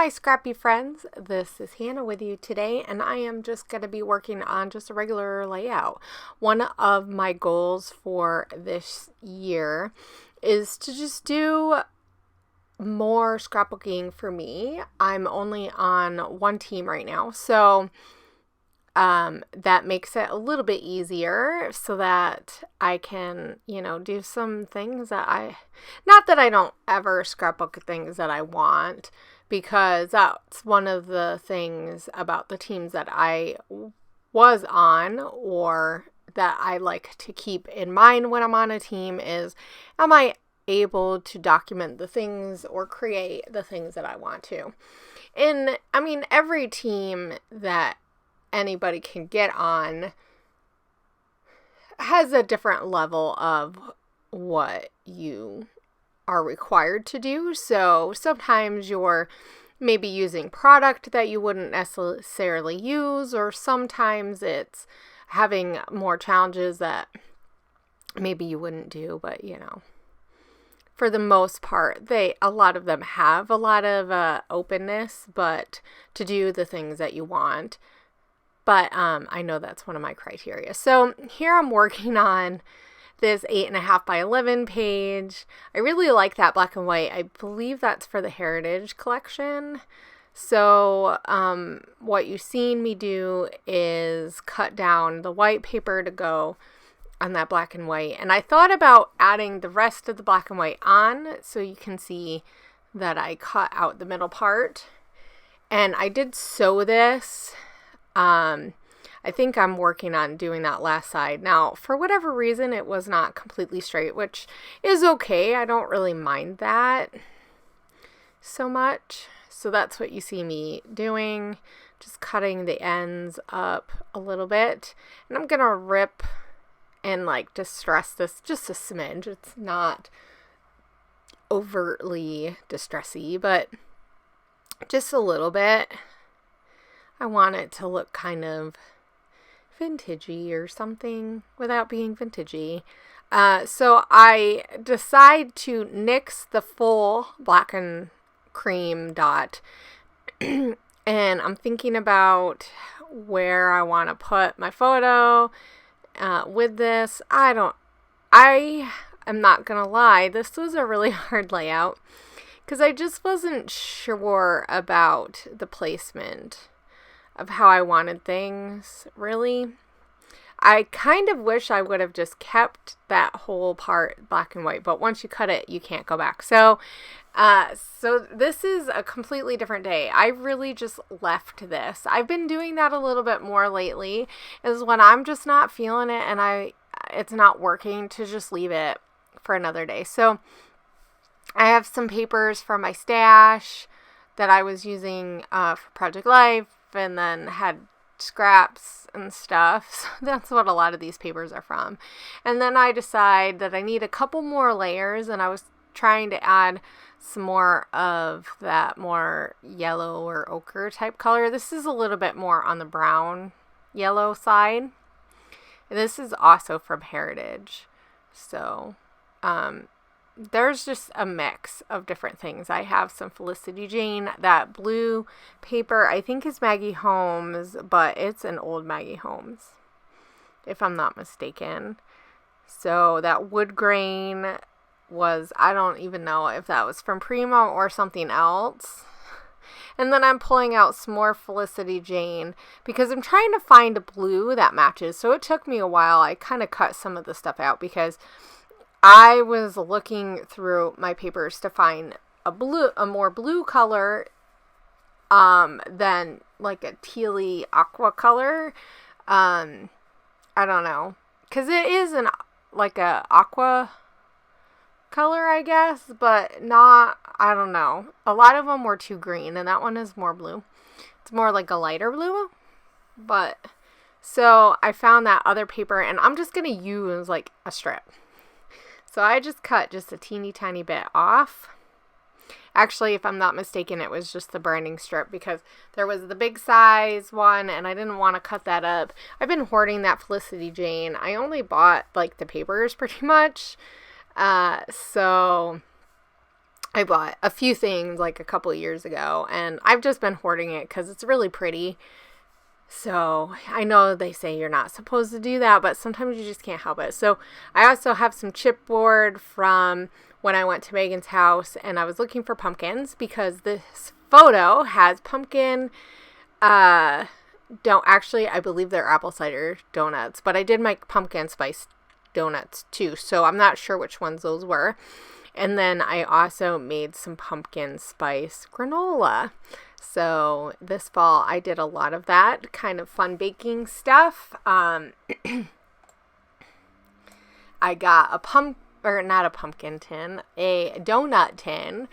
my scrappy friends, this is Hannah with you today, and I am just going to be working on just a regular layout. One of my goals for this year is to just do more scrapbooking for me. I'm only on one team right now, so that makes it a little bit easier so that I can, do some things that not that I don't ever scrapbook things that I want, because that's one of the things about the teams that I was on, or that I like to keep in mind when I'm on a team, is am I able to document the things or create the things that I want to. And I mean, every team that anybody can get on has a different level of what you are required to do. So sometimes you're maybe using product that you wouldn't necessarily use, or sometimes it's having more challenges that maybe you wouldn't do, but for the most part, a lot of them have a lot of openness, but to do the things that you want. But I know that's one of my criteria. So here I'm working on this 8.5 by 11 page. I really like that black and white. I believe that's for the Heritage collection. So what you've seen me do is cut down the white paper to go on that black and white. And I thought about adding the rest of the black and white on, so you can see that I cut out the middle part. And I did sew this. I think I'm working on doing that last side. Now, for whatever reason, it was not completely straight, which is okay. I don't really mind that so much. So that's what you see me doing, just cutting the ends up a little bit. And I'm going to rip and distress this just a smidge. It's not overtly distressy, but just a little bit. I want it to look kind of vintagey or something without being vintagey. So I decide to nix the full black and cream dot. And I'm thinking about where I want to put my photo with this. I am not going to lie, this was a really hard layout because I just wasn't sure about the placement of how I wanted things, really. I kind of wish I would have just kept that whole part black and white, but once you cut it, you can't go back. So this is a completely different day. I really just left this. I've been doing that a little bit more lately, is when I'm just not feeling it and it's not working, to just leave it for another day. So I have some papers from my stash that I was using for Project Life, and then had scraps and stuff. So that's what a lot of these papers are from. And then I decide that I need a couple more layers, and I was trying to add some more of that more yellow or ochre type color. This is a little bit more on the brown yellow side. And this is also from Heritage. So there's just a mix of different things. I have some Felicity Jane. That blue paper, I think, is Maggie Holmes, but it's an old Maggie Holmes, if I'm not mistaken. So that wood grain was, I don't even know if that was from Primo or something else. And then I'm pulling out some more Felicity Jane because I'm trying to find a blue that matches. So it took me a while. I kind of cut some of the stuff out because I was looking through my papers to find a more blue color than like a tealy aqua color. I don't know, because it is like a aqua color, I guess, but not, I don't know. A lot of them were too green, and that one is more blue. It's more like a lighter blue. But so I found that other paper, and I'm just going to use like a strip. So I just cut just a teeny tiny bit off. Actually, if I'm not mistaken, it was just the branding strip, because there was the big size one and I didn't want to cut that up. I've been hoarding that Felicity Jane. I only bought like the papers pretty much. So I bought a few things like a couple years ago, and I've just been hoarding it because it's really pretty. So I know they say you're not supposed to do that, but sometimes you just can't help it. So I also have some chipboard from when I went to Megan's house, and I was looking for pumpkins because this photo has pumpkin, don't actually, I believe they're apple cider donuts, but I did make pumpkin spice donuts too, so I'm not sure which ones those were. And then I also made some pumpkin spice granola. So this fall I did a lot of that kind of fun baking stuff. I got not a pumpkin tin, a donut tin.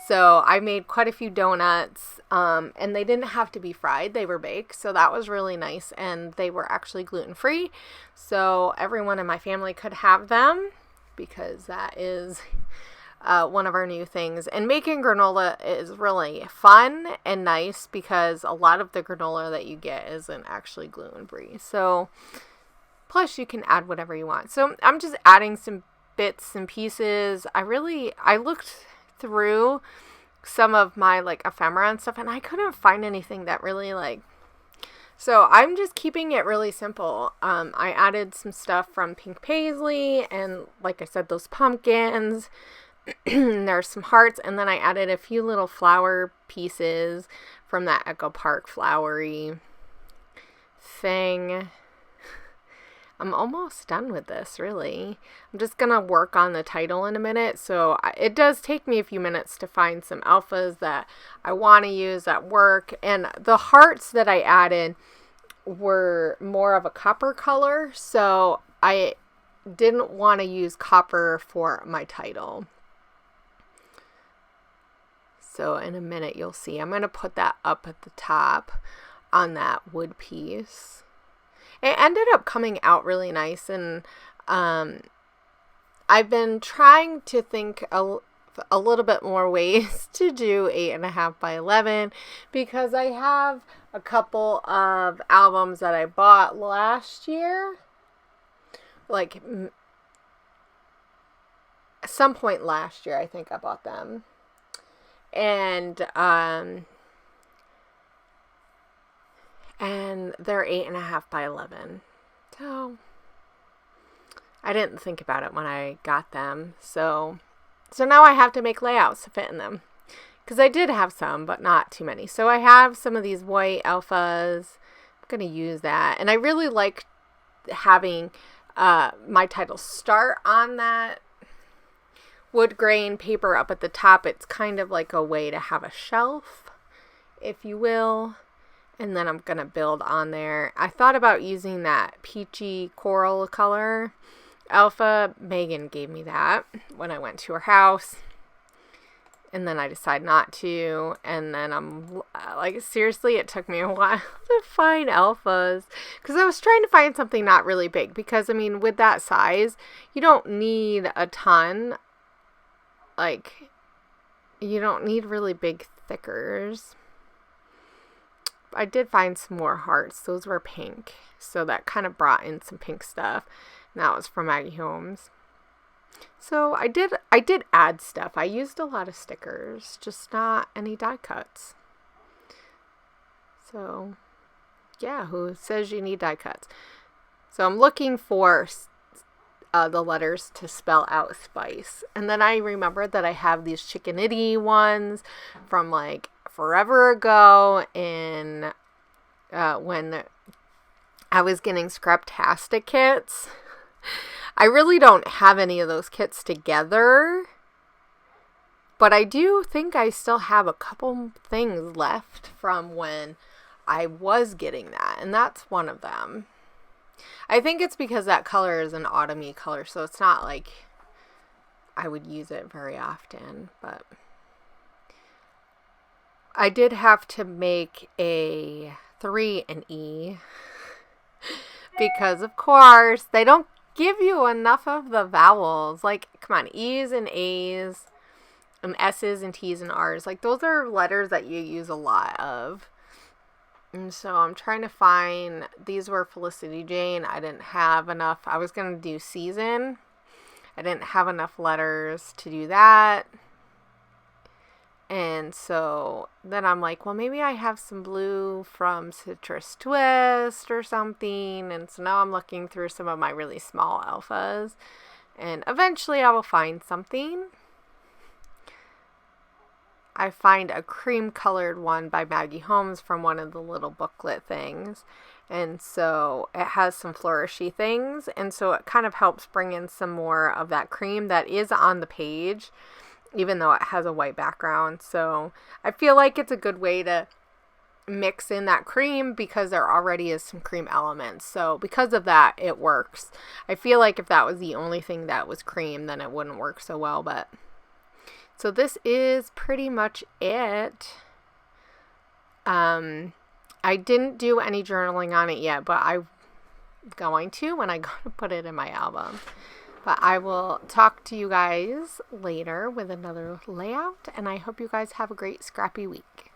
So I made quite a few donuts, and they didn't have to be fried. They were baked, so that was really nice, and they were actually gluten-free, so everyone in my family could have them, because that is one of our new things. And making granola is really fun and nice because a lot of the granola that you get isn't actually gluten-free. So, plus you can add whatever you want. So I'm just adding some bits and pieces. I looked through some of my like ephemera and stuff, and I couldn't find anything that really so I'm just keeping it really simple. I added some stuff from Pink Paisley, and like I said, those pumpkins. There's some hearts, and then I added a few little flower pieces from that Echo Park flowery thing. I'm almost done with this, really. I'm just going to work on the title in a minute. So it does take me a few minutes to find some alphas that I want to use at work. And the hearts that I added were more of a copper color. So I didn't want to use copper for my title. So in a minute you'll see. I'm going to put that up at the top on that wood piece. It ended up coming out really nice, and I've been trying to think a little bit more ways to do 8.5 by 11 because I have a couple of albums that I bought last year, like at some point last year I think I bought them, and they're 8.5 by 11. So I didn't think about it when I got them. So now I have to make layouts to fit in them. Because I did have some, but not too many. So I have some of these white alphas. I'm going to use that. And I really like having my title start on that wood grain paper up at the top. It's kind of like a way to have a shelf, if you will. And then I'm going to build on there. I thought about using that peachy coral color alpha. Megan gave me that when I went to her house. And then I decided not to. And then I'm like, seriously, it took me a while to find alphas. Because I was trying to find something not really big. Because, I mean, with that size, you don't need a ton. Like, you don't need really big thickers. I did find some more hearts. Those were pink. So that kind of brought in some pink stuff. And that was from Maggie Holmes. So I did add stuff. I used a lot of stickers, just not any die cuts. So, yeah, who says you need die cuts? So I'm looking for the letters to spell out spice. And then I remembered that I have these chickenity ones from like forever ago in when I was getting Scraptastic kits. I really don't have any of those kits together, but I do think I still have a couple things left from when I was getting that, and that's one of them. I think it's because that color is an autumny color, so it's not like I would use it very often, but I did have to make a 3 and E because, of course, they don't give you enough of the vowels. Like, come on, E's and A's and S's and T's and R's. Like, those are letters that you use a lot of. And so I'm trying to find, these were Felicity Jane. I didn't have enough. I was going to do season. I didn't have enough letters to do that. And so then I'm like, well, maybe I have some blue from Citrus Twist or something. And so now I'm looking through some of my really small alphas. And eventually I will find something. I find a cream colored one by Maggie Holmes from one of the little booklet things. And so it has some flourishy things. And so it kind of helps bring in some more of that cream that is on the page, even though it has a white background. So I feel like it's a good way to mix in that cream because there already is some cream elements. So because of that, it works. I feel like if that was the only thing that was cream, then it wouldn't work so well. But so this is pretty much it. I didn't do any journaling on it yet, but I'm going to when I go to put it in my album. But I will talk to you guys later with another layout, and I hope you guys have a great scrappy week.